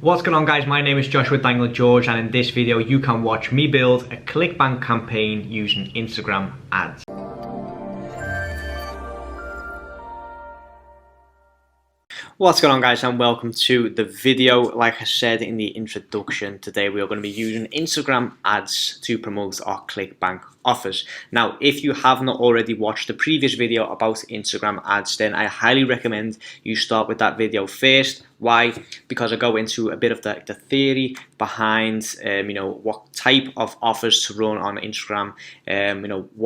What's going on, guys? My name is Joshua Dangle George, and in this video you can watch me build a Clickbank campaign using Instagram ads. What's going on, guys, and welcome to the video. Like I said in the introduction, today we are going to be using Instagram ads to promote our Clickbank offers. Now, if you have not already watched the previous video about Instagram ads, then I highly recommend you start with that video first. Why? Because I go into a bit of the theory behind what type of offers to run on Instagram,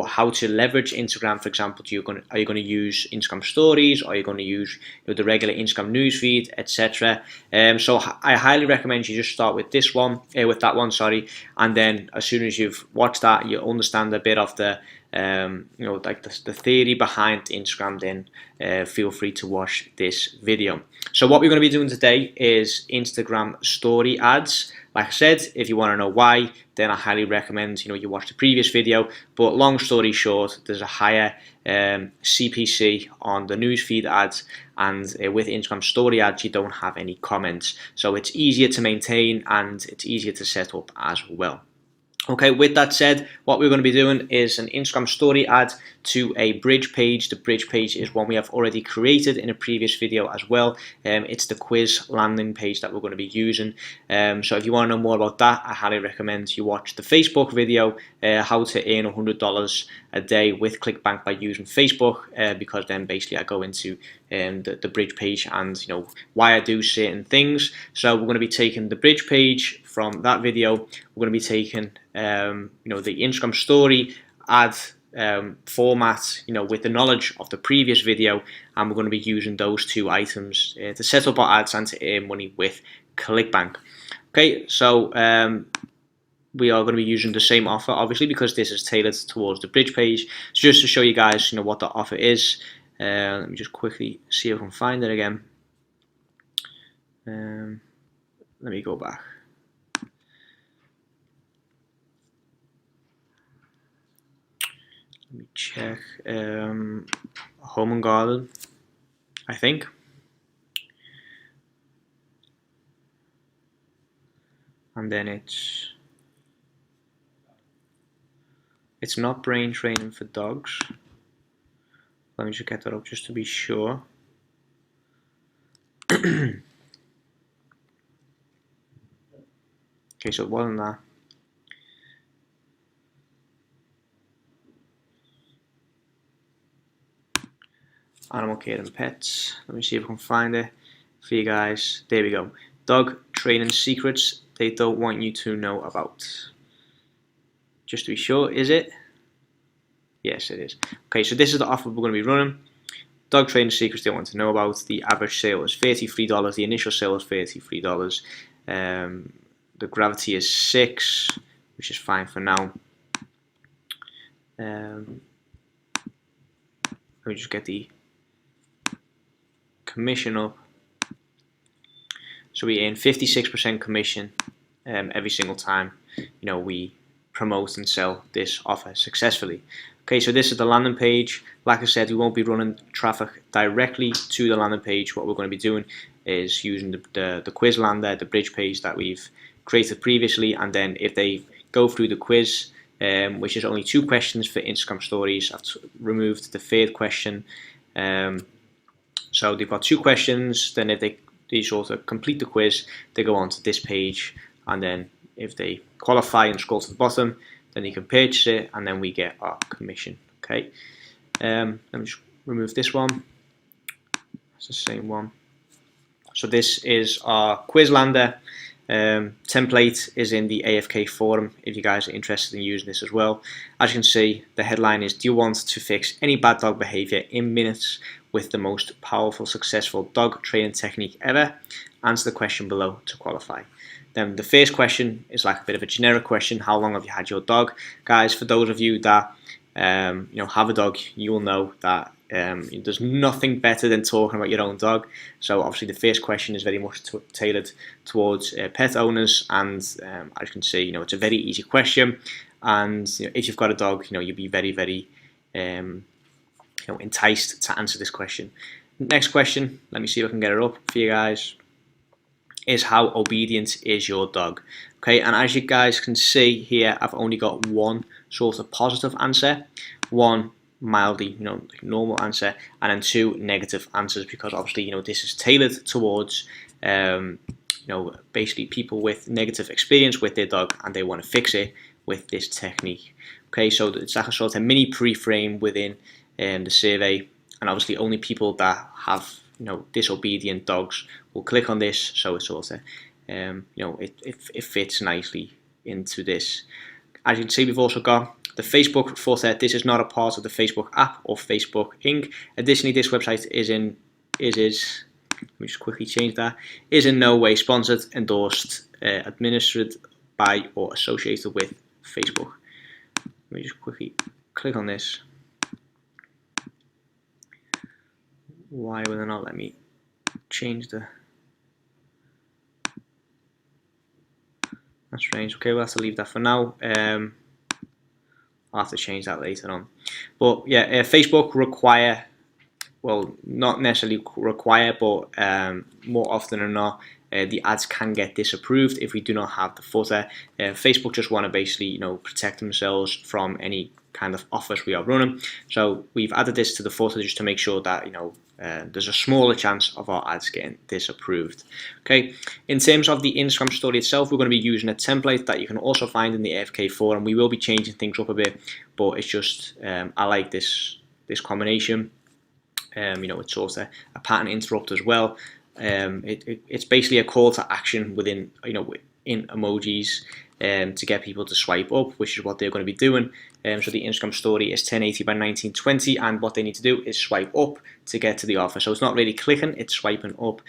how to leverage Instagram. For example, are you going to use Instagram stories, or are you going to use the regular Instagram newsfeed, etc. So I highly recommend you just start with that one, and then as soon as you've watched that, you understand a bit of the the theory behind Instagram, then feel free to watch this video. So what we're going to be doing today is Instagram story ads. Like I said, if you want to know why, then I highly recommend you watch the previous video. But long story short, there's a higher CPC on the newsfeed ads, and with Instagram story ads, you don't have any comments, so it's easier to maintain and it's easier to set up as well. Okay, with that said, what we're going to be doing is an Instagram story ad to a bridge page. The bridge page is one we have already created in a previous video as well. It's the quiz landing page that we're going to be using. So if you want to know more about that, I highly recommend you watch the Facebook video, how to earn $100 a day with Clickbank by using Facebook, because then basically I go into the bridge page and why I do certain things. So we're going to be taking the bridge page from that video. We're going to be taking the Instagram story ad format, with the knowledge of the previous video, and we're going to be using those two items to set up our ads and to earn money with Clickbank. Okay, so we are going to be using the same offer, obviously, because this is tailored towards the bridge page. So just to show you guys, what the offer is, let me just quickly see if I can find it again. Let me go back. Let me check. Home and garden, I think. And then it's not brain training for dogs. Let me just get that up just to be sure. Okay, so it wasn't that. Animal care and pets. Let me see if I can find it for you guys. There we go. Dog training secrets they don't want you to know about. Just to be sure, is it? Yes, it is. Okay, so this is the offer we're going to be running. Dog training secrets they want to know about. The average sale is $33. The initial sale is $33. The gravity is 6, which is fine for now. Let me just get the commission up. So we earn 56% commission every single time we promote and sell this offer successfully. Okay, so this is the landing page. Like I said, we won't be running traffic directly to the landing page. What we're going to be doing is using the quiz lander, the bridge page that we've created previously, and then if they go through the quiz, which is only 2 questions for Instagram stories, I've removed the 3rd question. So they've got 2 questions. Then if they sort of complete the quiz, they go on to this page, and then if they qualify and scroll to the bottom, then they can purchase it, and then we get our commission. Okay, let me just remove this one. It's the same one. So this is our quiz lander. Template is in the AFK forum if you guys are interested in using this as well. As you can see, the headline is, do you want to fix any bad dog behavior in minutes with the most powerful successful dog training technique ever? Answer the question below to qualify. Then the first question is like a bit of a generic question. How long have you had your dog? Guys, for those of you that have a dog, you will know that there's nothing better than talking about your own dog. So obviously the first question is very much tailored towards pet owners, and as you can see, it's a very easy question. And if you've got a dog, you'll be very, very enticed to answer this question. Next question, let me see if I can get it up for you guys. is how obedient is your dog. Okay, and as you guys can see here, I've only got one sort of positive answer, one mildly, normal answer, and then two negative answers, because obviously, this is tailored towards, basically people with negative experience with their dog and they want to fix it with this technique. Okay, so it's like a sort of mini pre-frame within the survey, and obviously only people that have disobedient dogs will click on this, so it's sort of it fits nicely into this. As you can see, we've also got the Facebook footer. This is not a part of the Facebook app or Facebook Inc. Additionally, this website is let me just quickly change that, is in no way sponsored, endorsed, administered by or associated with Facebook. Let me just quickly click on this. Why will it not let me change the... That's strange. Okay, we'll have to leave that for now. I'll have to change that later on. But yeah, Facebook require, well, not necessarily require, but more often than not, the ads can get disapproved if we do not have the footer. Facebook just want to basically, protect themselves from any kind of offers we are running. So we've added this to the footer just to make sure that, there's a smaller chance of our ads getting disapproved. Okay, in terms of the Instagram story itself, we're going to be using a template that you can also find in the AFK forum. We will be changing things up a bit, but it's just I like this combination. It's sort of a pattern interrupt as well. It's basically a call to action within in emojis to get people to swipe up, which is what they're going to be doing. So the Instagram story is 1080 by 1920, and what they need to do is swipe up to get to the offer. So it's not really clicking, it's swiping up.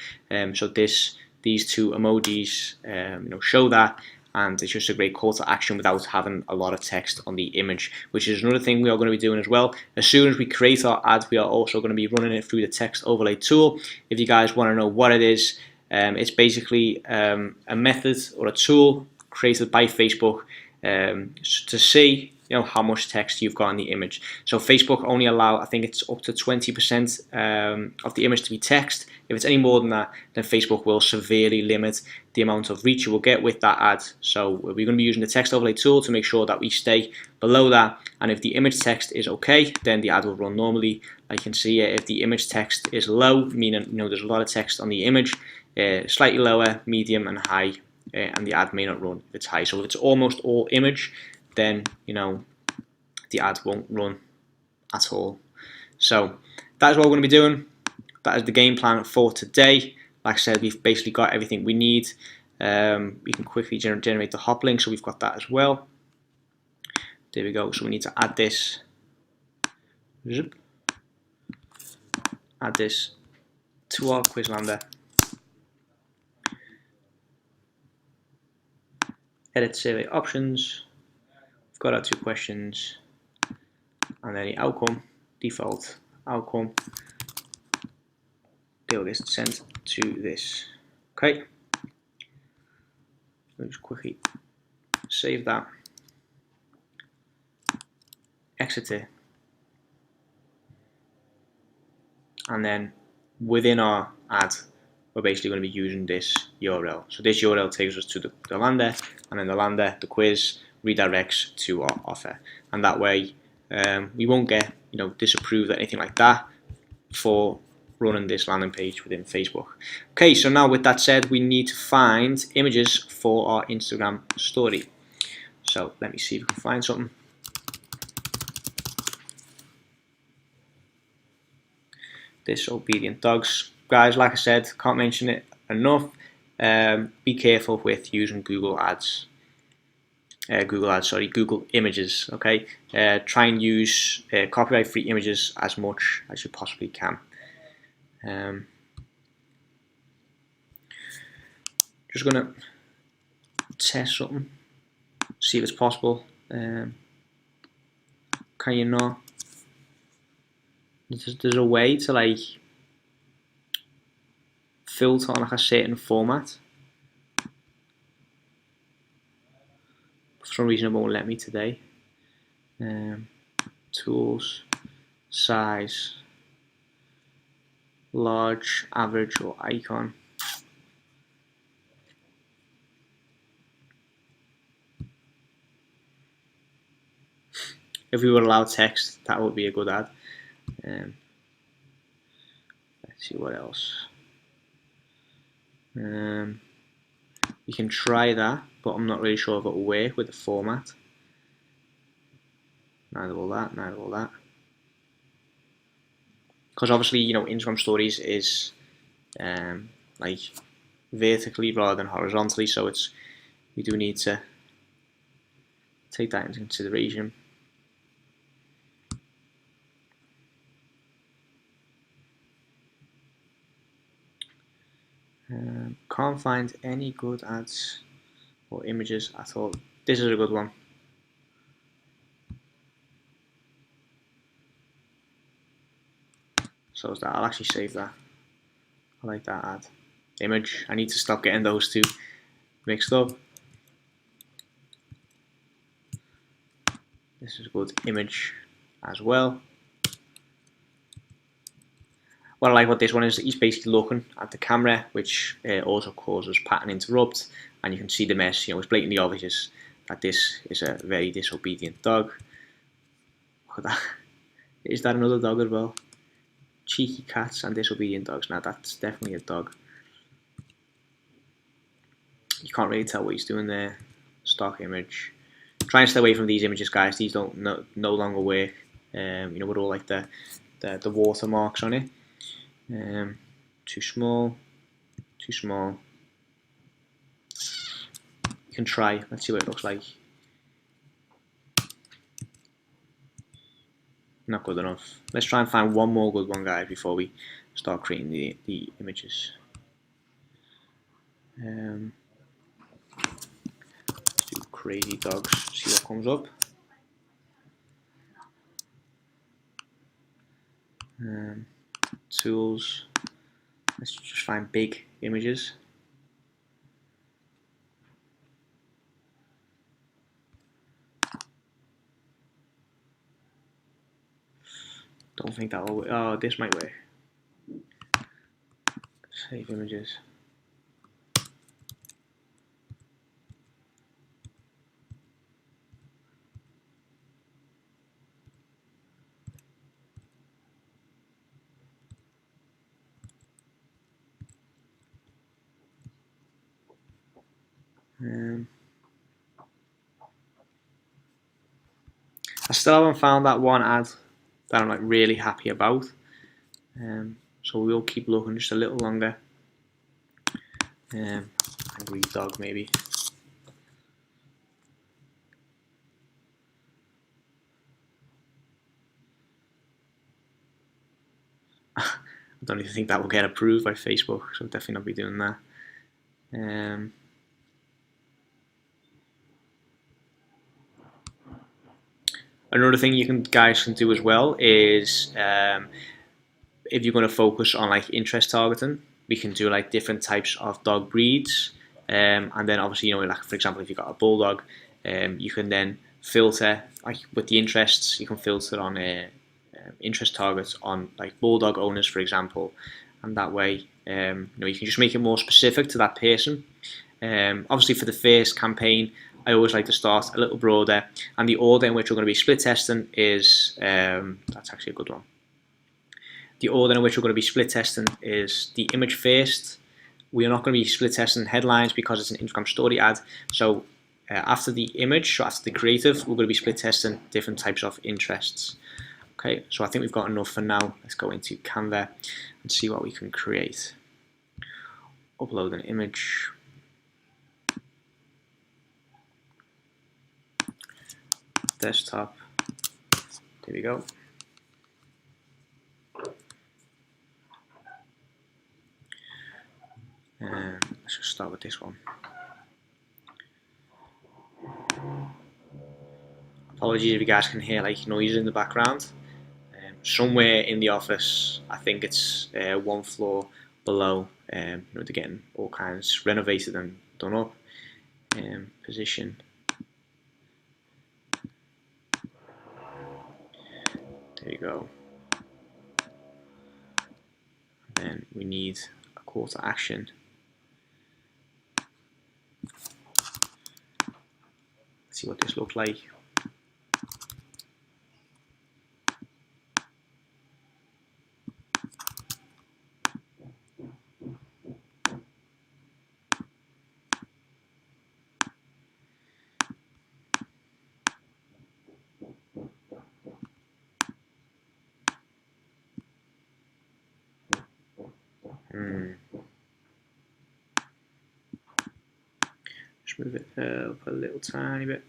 So these two emojis show that, and it's just a great call to action without having a lot of text on the image, which is another thing we are going to be doing as well. As soon as we create our ad, we are also going to be running it through the text overlay tool. If you guys want to know what it is, it's basically a method or a tool created by Facebook to see how much text you've got in the image. So Facebook only allow, I think it's up to 20% of the image to be text. If it's any more than that, then Facebook will severely limit the amount of reach you will get with that ad. So we're going to be using the text overlay tool to make sure that we stay below that, and if the image text is okay, then the ad will run normally. I can see if the image text is low, meaning there's a lot of text on the image, slightly lower, medium and high, and the ad may not run if it's high. So if it's almost all image, then the ad won't run at all. So that is what we're going to be doing. That is the game plan for today. Like I said, we've basically got everything we need. We can quickly generate the hop link, so we've got that as well. There we go. So we need to add this. Add this to our Quizlander. Edit survey options. We've got our 2 questions, and then the outcome, default outcome. They'll get sent to this. Okay. Let me just quickly save that. Exit it. And then within our ad, we're basically going to be using this URL. So this URL takes us to the lander, and then the lander, the quiz, redirects to our offer. And that way, we won't get disapproved or anything like that for running this landing page within Facebook. Okay, so now with that said, we need to find images for our Instagram story. So let me see if we can find something. Disobedient dogs. Guys, like I said, can't mention it enough. Be careful with using Google Ads. Google Images. Okay, try and use copyright-free images as much as you possibly can. Just gonna test something, see if it's possible. Can you not? There's a way to like filter on like a certain format. For some reason it won't let me today. Tools, size, large, average, or icon. If we were allowed text, that would be a good ad. Let's see what else. You can try that, but I'm not really sure if it will work with the format. Neither will that, neither will that. Because obviously, you know, Instagram stories is like vertically rather than horizontally, so we do need to take that into consideration. Can't find any good ads or images at all. This is a good one. So is that. I'll actually save that. I like that ad. Image. I need to stop getting those two mixed up. This is a good image as well. What I like about this one is he's basically looking at the camera, which also causes pattern interrupt, and you can see the mess. You know, it's blatantly obvious that this is a very disobedient dog. Look at that. Is that another dog as well? Cheeky cats and disobedient dogs. Now that's definitely a dog. You can't really tell what he's doing there. Stock image. Try and stay away from these images, guys. These don't no longer work. You know, with all like the watermarks on it. Too small. Too small. You can try. Let's see what it looks like. Not good enough. Let's try and find one more good one, guys, before we start creating the images. Let's do crazy dogs. See what comes up. Tools. Let's just find big images. Don't think that will work. Oh, this might work. Save images. I still haven't found that one ad that I'm like really happy about. So we'll keep looking just a little longer. Angry dog maybe. I don't even think that will get approved by Facebook, so I'll definitely not be doing that. Another thing you guys can do as well is if you're going to focus on like interest targeting, we can do like different types of dog breeds, and then obviously, you know, like for example, if you've got a bulldog, you can then filter like with the interests. You can filter on interest targets on like bulldog owners, for example, and that way, you know, you can just make it more specific to that person. Obviously, for the first campaign, I always like to start a little broader, and the order in which we're going to be split testing is that's actually a good one. The order in which we're going to be split testing is the image first. We are not going to be split testing headlines because it's an Instagram story ad. So after the image, so after the creative, we're going to be split testing different types of interests. Okay, so I think we've got enough for now. Let's go into Canva and see what we can create. Upload an image. Desktop. There we go. Let's just start with this one. Apologies if you guys can hear like noise in the background. Somewhere in the office, I think it's one floor below. You know, they're getting all kinds renovated and done up. Position. There you go. And then we need a call to action. Let's see what this looks like. Just move it up a little tiny bit.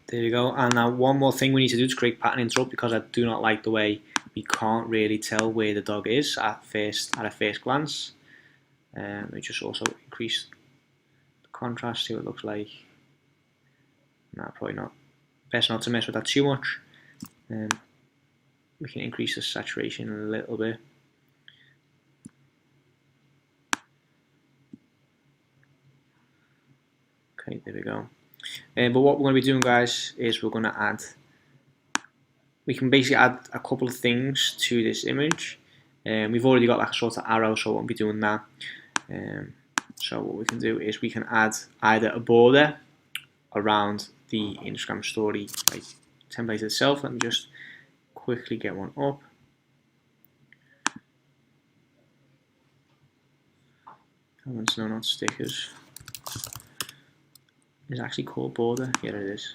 There we go. And now one more thing we need to do to create pattern interrupt, because I do not like the way we can't really tell where the dog is at a first glance. We just also increase the contrast, see what it looks like. No, probably not. Best not to mess with that too much. We can increase the saturation a little bit. Okay, there we go. But what we're going to be doing, guys, is we're going to add, we can basically add a couple of things to this image. We've already got like a sort of arrow, so I won't be doing that. So what we can do is we can add either a border around the Instagram story like template itself. Let me just quickly get one up. No, not stickers. It's actually called border. Here it is.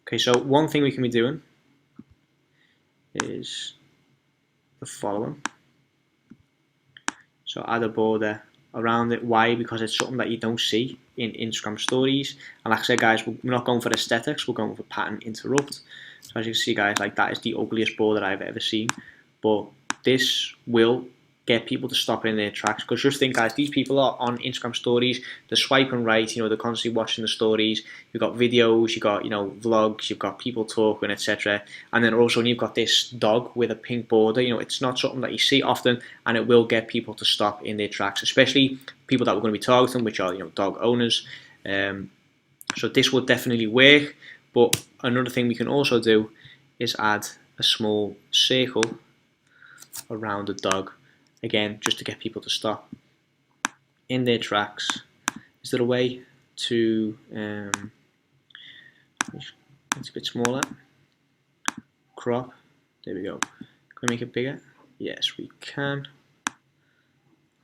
Okay, so one thing we can be doing is the following. So add a border around it. Why? Because it's something that you don't see in Instagram stories. And like I said, guys, we're not going for aesthetics, we're going for pattern interrupt. So as you can see, guys, like that is the ugliest border I've ever seen. But this will get people to stop in their tracks, because just think, guys, these people are on Instagram stories, they're swiping right, they're constantly watching the stories. You've got videos, you've got vlogs, you've got people talking, etc. And then also you've got this dog with a pink border. It's not something that you see often, and it will get people to stop in their tracks, especially people that we're going to be targeting, which are dog owners. So this will definitely work. But another thing we can also do is add a small circle around the dog. Again, just to get people to stop in their tracks. Is there a way to, it's a bit smaller, crop, there we go. Can we make it bigger? Yes, we can.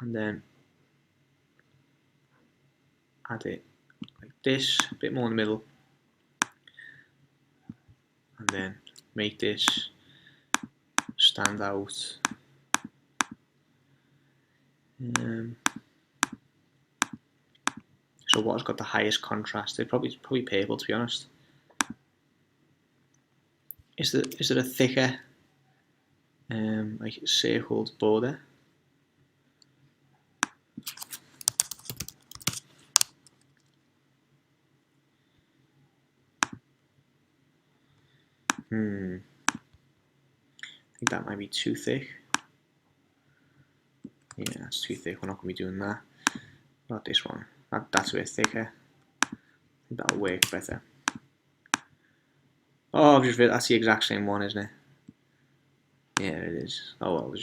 And then add it like this, a bit more in the middle. And then make this stand out. So what's got the highest contrast? It's probably purple, to be honest. Is there a thicker like circled border? I think that might be too thick. Yeah, that's too thick. We're not going to be doing that. Not this one. That's a bit thicker. I think that'll work better. Oh, I've just realized that's the exact same one, isn't it? Yeah, it is. Oh well,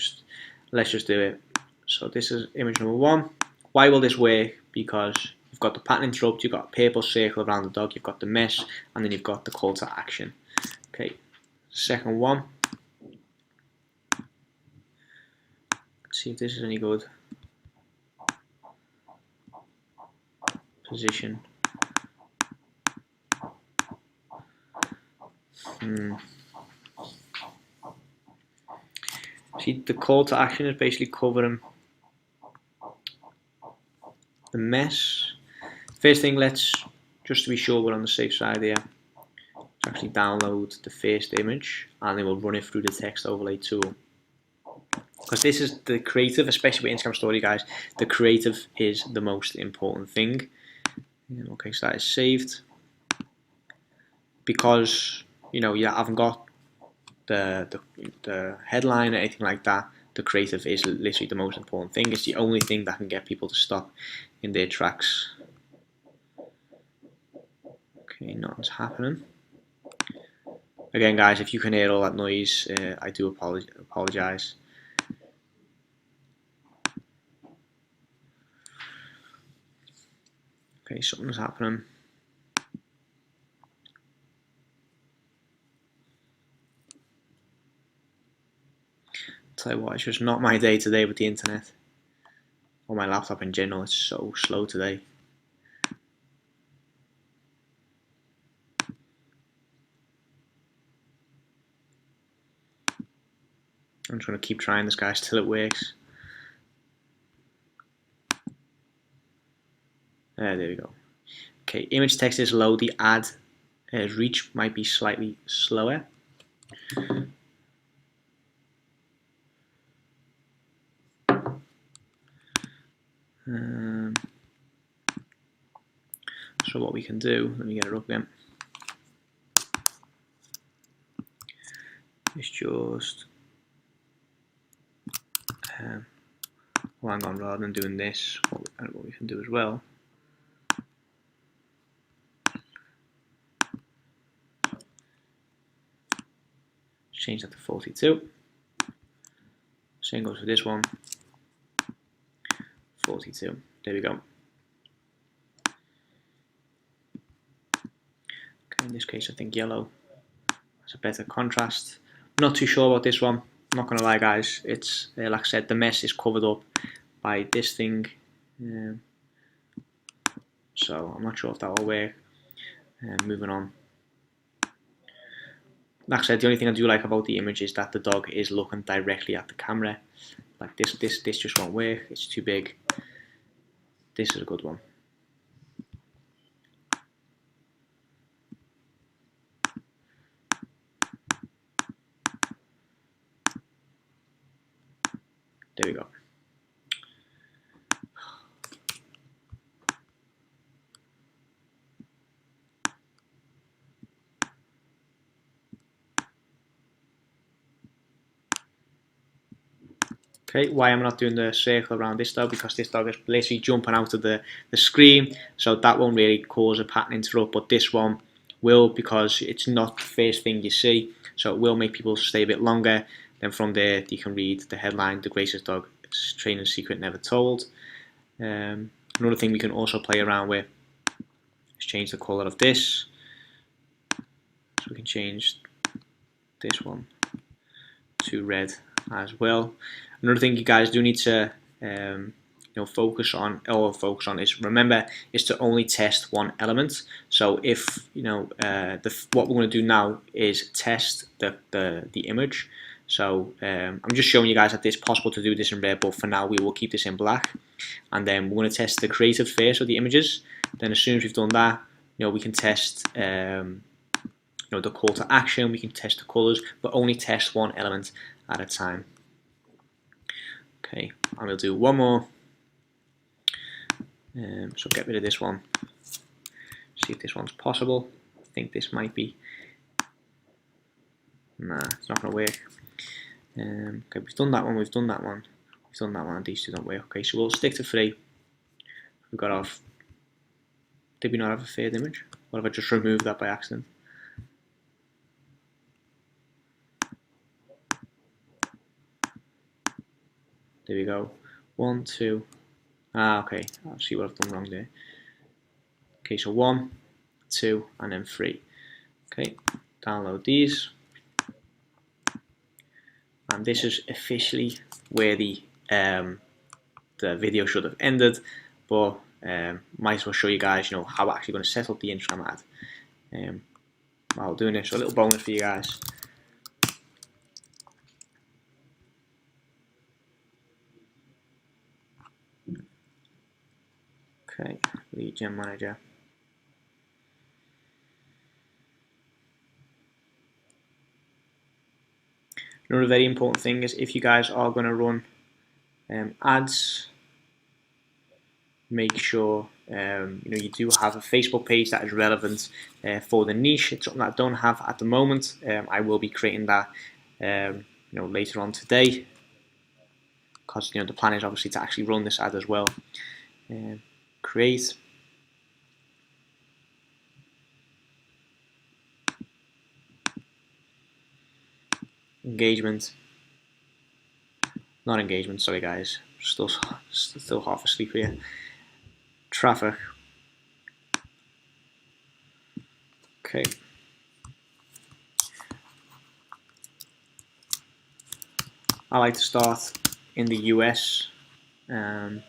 let's just do it. So this is image number 1. Why will this work? Because you've got the pattern interrupt, you've got a purple circle around the dog, you've got the mesh, and then you've got the call to action. Okay, second one. Let's see if this is any good. Position. See, the call to action is basically covering the mess. First thing, let's, just to be sure we're on the safe side here, actually download the first image, and then we'll run it through the text overlay tool. Because this is the creative, especially with Instagram story, guys, the creative is the most important thing. Okay, so that is saved. Because you haven't got the headline or anything like that, the creative is literally the most important thing. It's the only thing that can get people to stop in their tracks. Okay, nothing's happening. Again, guys, if you can hear all that noise, I do apologize. Okay, something's happening. Tell you what, it's just not my day today with the internet. Or my laptop in general, it's so slow today. I'm just going to keep trying this, guys, till it works. There we go. Okay, image text is low. The ad reach might be slightly slower. So what we can do, let me get it up again, is just hang on, rather than doing this, what we can do as well, change that to 42. Same goes for this one, 42. There we go. Okay, in this case I think yellow has a better contrast. Not too sure about this one, not gonna lie guys, it's like I said, the mess is covered up by this thing, so I'm not sure if that will work. Moving on. Like I said, the only thing I do like about the image is that the dog is looking directly at the camera. Like this just won't work, it's too big. This is a good one. There we go. Okay, why I'm not doing the circle around this dog, because this dog is literally jumping out of the screen, so that won't really cause a pattern interrupt, but this one will, because it's not the first thing you see, so it will make people stay a bit longer. Then from there you can read the headline, "The Greatest Dog Training Secret Never Told." Another thing we can also play around with is change the colour of this. So we can change this one to red as well. Another thing you guys do need to focus on is, remember, is to only test one element. So if what we're going to do now is test the image. So I'm just showing you guys that it's possible to do this in red, but for now we will keep this in black, and then we're going to test the creative first of the images. Then as soon as we've done that, we can test the call to action, we can test the colors, but only test one element at a time. Okay, and we'll do one more. So get rid of this one. See if this one's possible. I think this might be. Nah, it's not going to work. Okay, we've done that one, we've done that one, we've done that one, and these two don't work. Okay, so we'll stick to 3. We've got off. Did we not have a third image? What if I just removed that by accident? There we go. 1, 2. Okay. I'll see what I've done wrong there. Okay, so 1, 2, and then 3. Okay, download these. And this is officially where the video should have ended, but might as well show you guys, how I'm actually going to set up the Instagram ad. While doing this, so a little bonus for you guys. Okay, lead gen manager. Another very important thing is, if you guys are going to run ads, make sure you do have a Facebook page that is relevant for the niche. It's something that I don't have at the moment. I will be creating that later on today, because the plan is obviously to actually run this ad as well. Create. Engagement. Not engagement, sorry guys. Still half asleep here. Traffic. Okay. I like to start in the US, and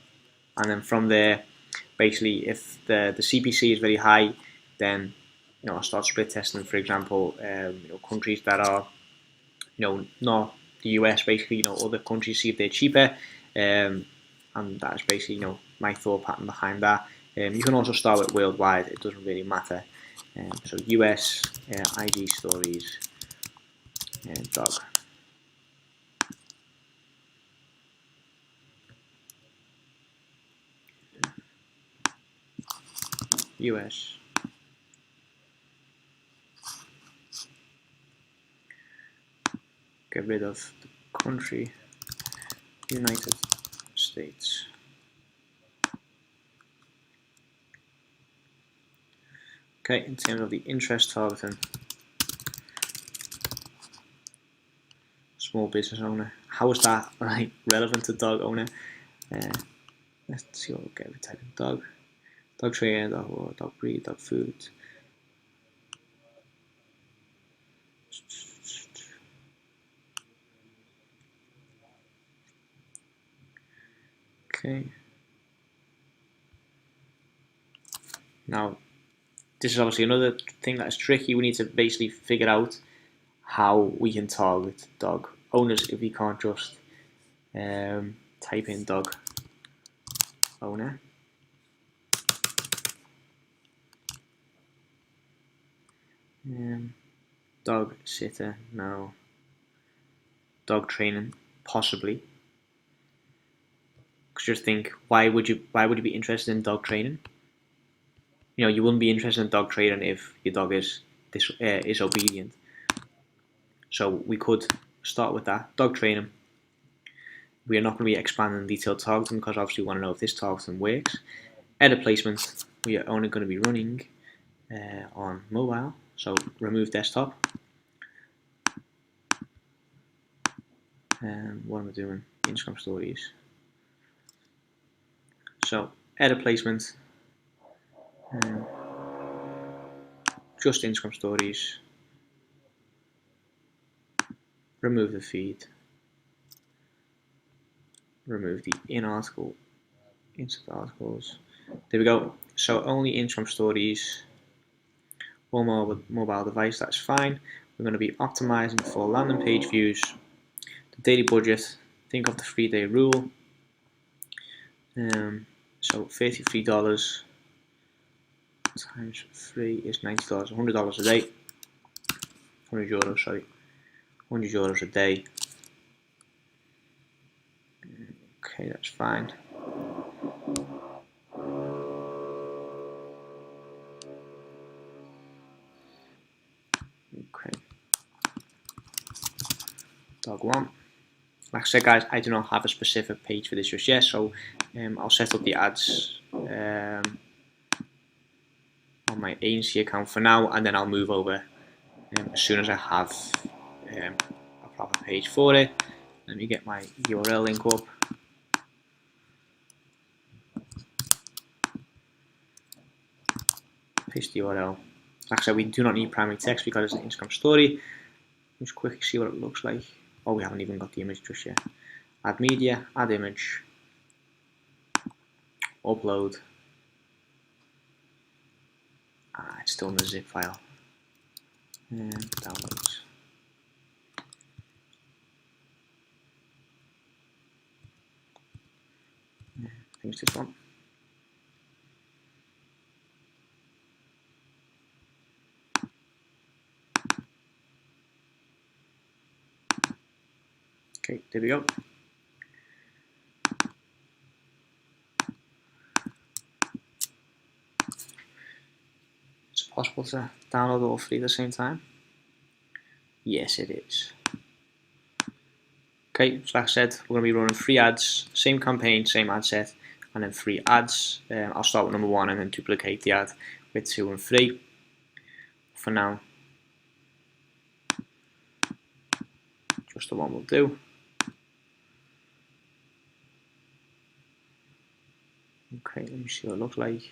then from there, basically, if the CPC is very high, then I'll start split testing. For example, countries that are not the US, basically, other countries, see if they're cheaper, and that's basically my thought pattern behind that. You can also start with worldwide, it doesn't really matter. So US, IG stories, dog. US. Get rid of the country, United States. Okay, in terms of the interest targeting, small business owner. How is that relevant to dog owner? Let's see what we'll get. We type in dog, dog trainer, dog breed, dog food. Okay. Now, this is obviously another thing that is tricky. We need to basically figure out how we can target dog owners if we can't just type in dog owner. Dog sitter, no. Dog training, possibly. Just think, why would you be interested in dog training? You know, you wouldn't be interested in dog training if your dog is obedient. So we could start with that dog training. We are not going to be expanding detailed targeting because obviously we want to know if this targeting works. Edit placement, we are only going to be running on mobile, so remove desktop. What am I doing? Instagram stories. So edit placement, just Instagram stories. Remove the feed. Remove the in-article, insert articles. There we go. So only Instagram stories. Or mobile device, that's fine. We're going to be optimizing for landing page views. The daily budget, think of the 3-day rule. So $33 times 3 is $90, $100 a day. €100, sorry. €100 a day. Okay, that's fine. Okay. Dog one. Like I said, guys, I do not have a specific page for this just yet, so I'll set up the ads on my agency account for now, and then I'll move over as soon as I have a proper page for it. Let me get my URL link up. Paste the URL. Like I said, we do not need primary text because it's an Instagram story. Just quickly see what it looks like. Oh, we haven't even got the image just yet. Add media, add image, upload. It's still in the zip file. And downloads. I think it's this one. Okay, there we go. Is it possible to download all three at the same time? Yes, it is. Okay, so like I said, we're going to be running 3 ads, same campaign, same ad set, and then 3 ads. I'll start with number 1 and then duplicate the ad with 2 and 3. For now, just the one will do. Okay, let me see what it looks like.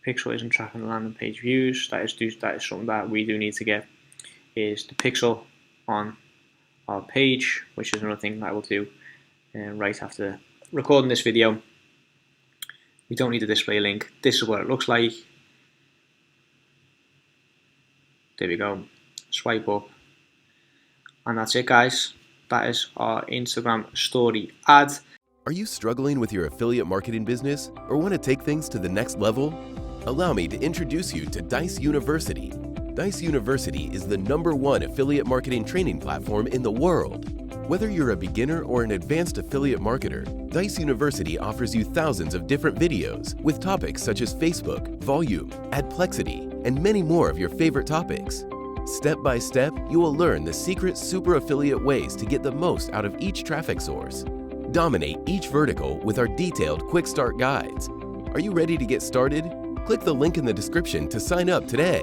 Pixel isn't tracking the landing page views. That is something that we do need to get, is the pixel on our page, which is another thing that I will do right after recording this video. We don't need a display link. This is what it looks like. There we go. Swipe up. And that's it, guys. That is our Instagram story ad. Are you struggling with your affiliate marketing business or want to take things to the next level? Allow me to introduce you to Dijs University. Dijs University is the #1 affiliate marketing training platform in the world. Whether you're a beginner or an advanced affiliate marketer, Dijs University offers you thousands of different videos with topics such as Facebook, volume, adplexity, and many more of your favorite topics. Step by step, you will learn the secret super affiliate ways to get the most out of each traffic source. Dominate each vertical with our detailed quick start guides. Are you ready to get started? Click the link in the description to sign up today.